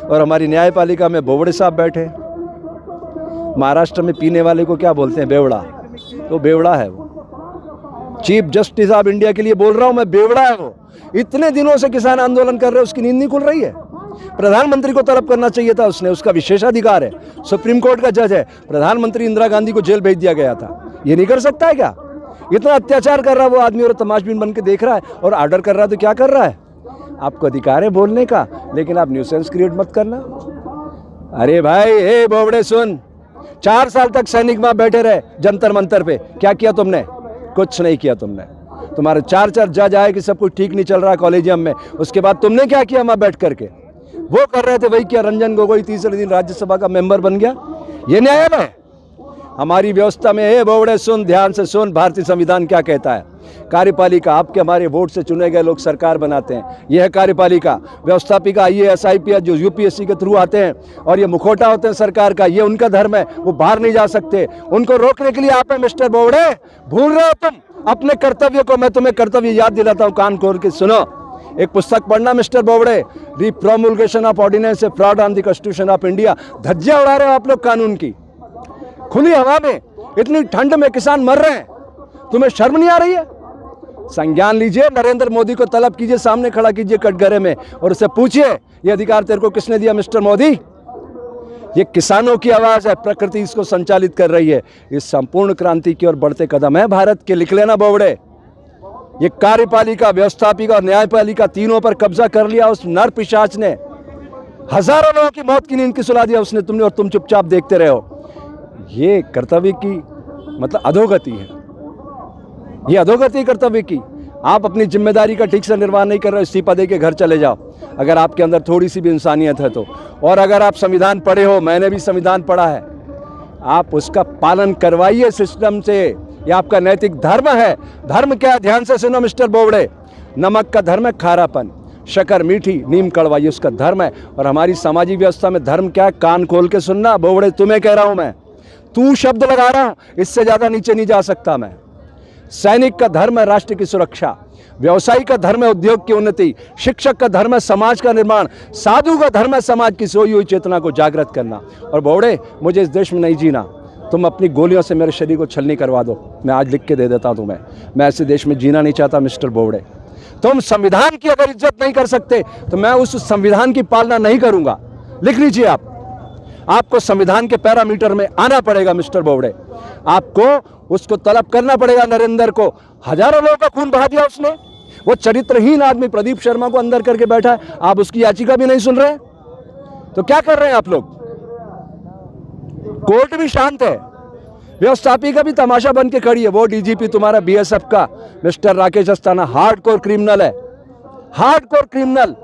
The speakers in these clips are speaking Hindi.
और हमारी न्यायपालिका में बोबड़े साहब बैठे। महाराष्ट्र में पीने वाले को क्या बोलते हैं? बेवड़ा। तो बेवड़ा है वो। चीफ जस्टिस ऑफ इंडिया के लिए बोल रहा हूं मैं, बेवड़ा है वो। इतने दिनों से किसान आंदोलन कर रहे हैं, उसकी नींद नहीं खुल रही है। प्रधानमंत्री को तलब करना चाहिए था उसने, उसका विशेषाधिकार है, सुप्रीम कोर्ट का जज है। प्रधानमंत्री इंदिरा गांधी को जेल भेज दिया गया था, ये नहीं कर सकता है क्या? इतना अत्याचार कर रहा है वो आदमी और तमाशबीन बन के देख रहा है और ऑर्डर कर रहा है। तो क्या कर रहा है? आपको अधिकार है बोलने का, लेकिन आप न्यूसेंस क्रिएट मत करना। अरे भाई, हे बोबड़े सुन, 4 साल तक सैनिक वहां बैठे रहे जंतर मंतर पे, क्या किया तुमने? कुछ नहीं किया तुमने। तुम्हारे 4 जज आए कि सब कुछ ठीक नहीं चल रहा कॉलेजियम में, उसके बाद तुमने क्या किया? वहां बैठ करके वो कर रहे थे वही किया। रंजन गोगोई तीसरे दिन राज्यसभा का मेंबर बन गया। ये न्यायालय है हमारी व्यवस्था में। हे बोबड़े सुन, ध्यान से सुन, भारतीय संविधान क्या कहता है। कार्यपालिका आपके हमारे वोट से चुने गए लोग सरकार बनाते हैं, यह है कार्यपालिका। व्यवस्थापिका IAS IPS जो UPSC के थ्रू आते हैं और ये मुखौटा होते हैं सरकार का, ये उनका धर्म है, वो बाहर नहीं जा सकते। उनको रोकने के लिए आप हैं मिस्टर बोबड़े, भूल रहे हो तुम अपने कर्तव्य को। मैं तुम्हें कर्तव्य याद दिलाता हूँ, कान खोल के सुनो। एक पुस्तक पढ़ना mister Bobde, the promulgation of ordinance a fraud on the constitution of India. धज्जियां उड़ा रहे हो आप लोग कानून की, खुली हवा में, इतनी ठंड में किसान मर रहे हैं, तुम्हें शर्म नहीं आ रही है? संज्ञान लीजिए, नरेंद्र मोदी को तलब कीजिए, सामने खड़ा कीजिए कटघरे में और उससे पूछिए ये अधिकार तेरे को किसने दिया मिस्टर मोदी? ये किसानों की आवाज है, प्रकृति इसको संचालित कर रही है। इस संपूर्ण क्रांति की ओर बढ़ते कदम है भारत के। लिख लेना बोबड़े, ये कार्यपालिका, व्यवस्थापिका और न्यायपालिका तीनों पर कब्जा कर लिया उस नर पिशाच ने। हजारों लोगों की मौत की नींद की सुला दिया उसने, तुमने, और तुम चुपचाप देखते रहे हो। ये कर्तव्य की मतलब अधोगति है, ये अधोगति कर्तव्य की। आप अपनी जिम्मेदारी का ठीक से निर्वाह नहीं कर रहे हो, इस्तीफा दे के घर चले जाओ अगर आपके अंदर थोड़ी सी भी इंसानियत है तो। और अगर आप संविधान पढ़े हो, मैंने भी संविधान पढ़ा है, आप उसका पालन करवाइए सिस्टम से। ये आपका नैतिक धर्म है। धर्म क्या है? ध्यान से सुनो मिस्टर बोबड़े, नमक का धर्म है खारापन, शक्कर मीठी, नीम कड़वा, ये उसका धर्म है। और हमारी सामाजिक व्यवस्था में धर्म क्या है? कान खोल के सुनना बोबड़े, तुम्हें कह रहा हूं मैं, तू शब्द लगा रहा हूं, इससे ज्यादा नीचे नहीं जा सकता मैं। सैनिक का धर्म है राष्ट्र की सुरक्षा, व्यवसायी का धर्म है उद्योग की उन्नति, शिक्षक का धर्म है समाज का निर्माण, साधु का धर्म है समाज की सोई हुई चेतना को जागृत करना। और बोबड़े, मुझे इस देश में नहीं जीना, तुम अपनी गोलियों से मेरे शरीर को छलनी करवा दो, मैं आज लिख के दे देता हूं तुम्हें। मैं ऐसे देश में जीना नहीं चाहता मिस्टर बोबड़े। तुम संविधान की अगर इज्जत नहीं कर सकते तो मैं उस संविधान की पालना नहीं करूंगा। लिख लीजिए आप, आपको संविधान के पैरामीटर में आना पड़ेगा मिस्टर बोबड़े। आपको उसको तलब करना पड़ेगा नरेंद्र को। हजारों लोगों का खून बहा दिया उसने। वो चरित्रहीन आदमी प्रदीप शर्मा को अंदर करके बैठा है, आप उसकी याचिका भी नहीं सुन रहे। तो क्या कर रहे हैं आप लोग? कोर्ट भी शांत है, व्यवस्थापिका भी तमाशा बन के खड़ी है। वो DGP तुम्हारा BSF का mister Rakesh Asthana hardcore criminal है, हार्डकोर क्रिमिनल।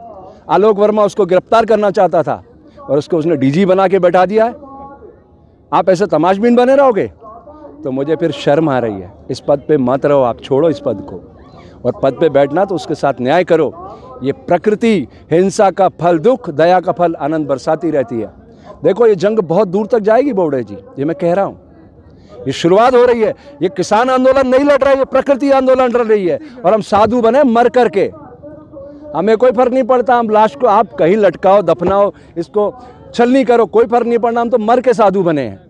आलोक वर्मा उसको गिरफ्तार करना चाहता था और उसको उसने DG बना के बैठा दिया है। आप ऐसे तमाशबीन बने रहोगे तो मुझे फिर शर्म आ रही है। इस पद पे मत रहो आप, छोड़ो इस पद को, और पद पे बैठना तो उसके साथ न्याय करो। ये प्रकृति हिंसा का फल दुख, दया का फल आनंद बरसाती रहती है। देखो ये जंग बहुत दूर तक जाएगी बोबड़े जी, ये मैं कह रहा हूँ। ये शुरुआत हो रही है। ये किसान आंदोलन नहीं लड़ रहा है, ये प्रकृति आंदोलन लड़ रही है। और हम साधु बने मर करके, हमें कोई फर्क नहीं पड़ता। हम लाश को आप कहीं लटकाओ, दफनाओ, इसको छलनी करो, कोई फर्क नहीं पड़ना। हम तो मर के साधु बने हैं।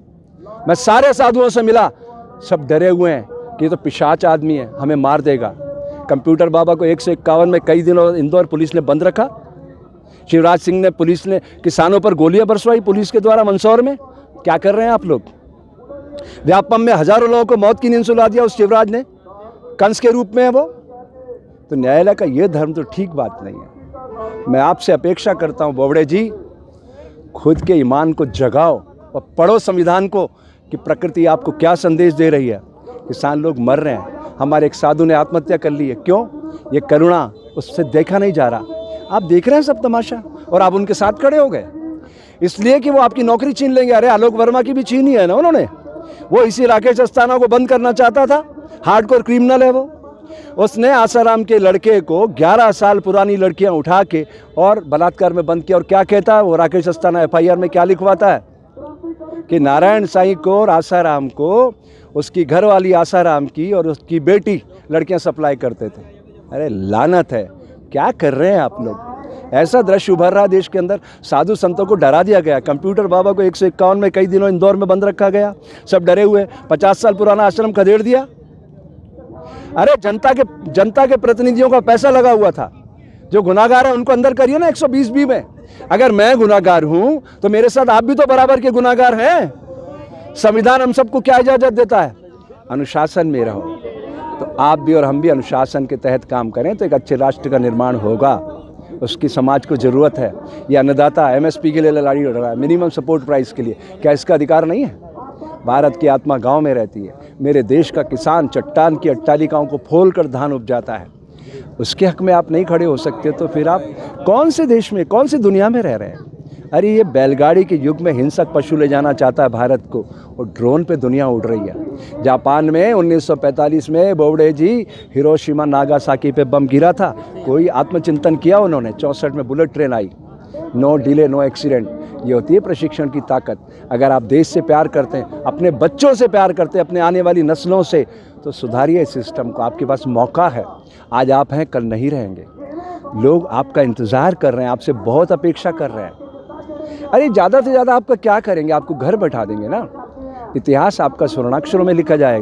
मैं सारे साधुओं से मिला, सब डरे हुए हैं कि ये तो पिशाच आदमी है, हमें मार देगा। कंप्यूटर बाबा को 151 में कई दिनों इंदौर पुलिस ने बंद रखा। शिवराज सिंह ने, पुलिस ने किसानों पर गोलियां बरसवाई पुलिस के द्वारा मंदसौर में। क्या कर रहे हैं आप लोग? व्यापम में हजारों लोगों को मौत की नींद सुला दिया उस शिवराज ने, कंस के रूप में है वो। तो न्यायालय का ये धर्म तो ठीक बात नहीं है। मैं आपसे अपेक्षा करता हूं बोबड़े जी, खुद के ईमान को जगाओ और पढ़ो संविधान को कि प्रकृति आपको क्या संदेश दे रही है। किसान लोग मर रहे हैं, हमारे एक साधु ने आत्महत्या कर ली है। क्यों? ये करुणा उससे देखा नहीं जा रहा। आप देख रहे हैं सब तमाशा और आप उनके साथ खड़े हो गए इसलिए कि वो आपकी नौकरी छीन लेंगे। अरे आलोक वर्मा की भी छीनी है ना उन्होंने, वो इसी राकेश अस्थाना को बंद करना चाहता था। हार्डकोर क्रिमिनल है वो। उसने आसाराम के लड़के को 11 साल पुरानी लड़कियां उठा के और बलात्कार में बंद किया। और क्या कहता है वो राकेश अस्थाना FIR में क्या लिखवाता है कि नारायण साईं को और आसाराम को उसकी घरवाली आसाराम की और उसकी बेटी लड़कियां सप्लाई करते थे। अरे लानत है, क्या कर रहे हैं आप लोग? ऐसा दृश्य उभर रहा देश के अंदर, साधु संतों को डरा दिया गया। कंप्यूटर बाबा को 151 में कई दिनों इंदौर में बंद रखा गया, सब डरे हुए। 50 साल पुराना आश्रम खदेड़ दिया। अरे जनता के प्रतिनिधियों का पैसा लगा हुआ था। जो गुनाहगार है उनको अंदर करिए ना 120B में। अगर मैं गुनाहगार हूं तो मेरे साथ आप भी तो बराबर के गुनाहगार हैं। संविधान हम सबको क्या इजाजत देता है? अनुशासन में रहो। तो आप भी और हम भी अनुशासन के तहत काम करें तो एक अच्छे राष्ट्र का निर्माण होगा। उसकी समाज को ज़रूरत है। ये अन्नदाता MSP के लिए लड़ाई लड़ रहा है, मिनिमम सपोर्ट प्राइस के लिए। क्या इसका अधिकार नहीं है? भारत की आत्मा गांव में रहती है। मेरे देश का किसान चट्टान की अट्टालिकाओं को फोल कर धान उपजाता है। उसके हक में आप नहीं खड़े हो सकते तो फिर आप कौन से देश में, कौन सी दुनिया में रह रहे हैं? अरे ये बैलगाड़ी के युग में हिंसक पशु ले जाना चाहता है भारत को, और ड्रोन पे दुनिया उड़ रही है। जापान में 1945 में बोबडे जी हिरोशिमा नागासाकी पे बम गिरा था। कोई आत्मचिंतन किया उन्होंने? 64 में बुलेट ट्रेन आई, नो डिले नो एक्सीडेंट। ये होती है प्रशिक्षण की ताकत। अगर आप देश से प्यार करते हैं, अपने बच्चों से प्यार करते हैं, अपने आने वाली नस्लों से, तो सुधारिए इस सिस्टम को। आपके पास मौका है। आज आप हैं, कल नहीं रहेंगे। लोग आपका इंतज़ार कर रहे हैं, आपसे बहुत अपेक्षा कर रहे हैं। अरे ज़्यादा से ज़्यादा आपका क्या करेंगे? आपको घर बैठा देंगे ना। इतिहास आपका स्वर्णाक्षरों में लिखा जाएगा।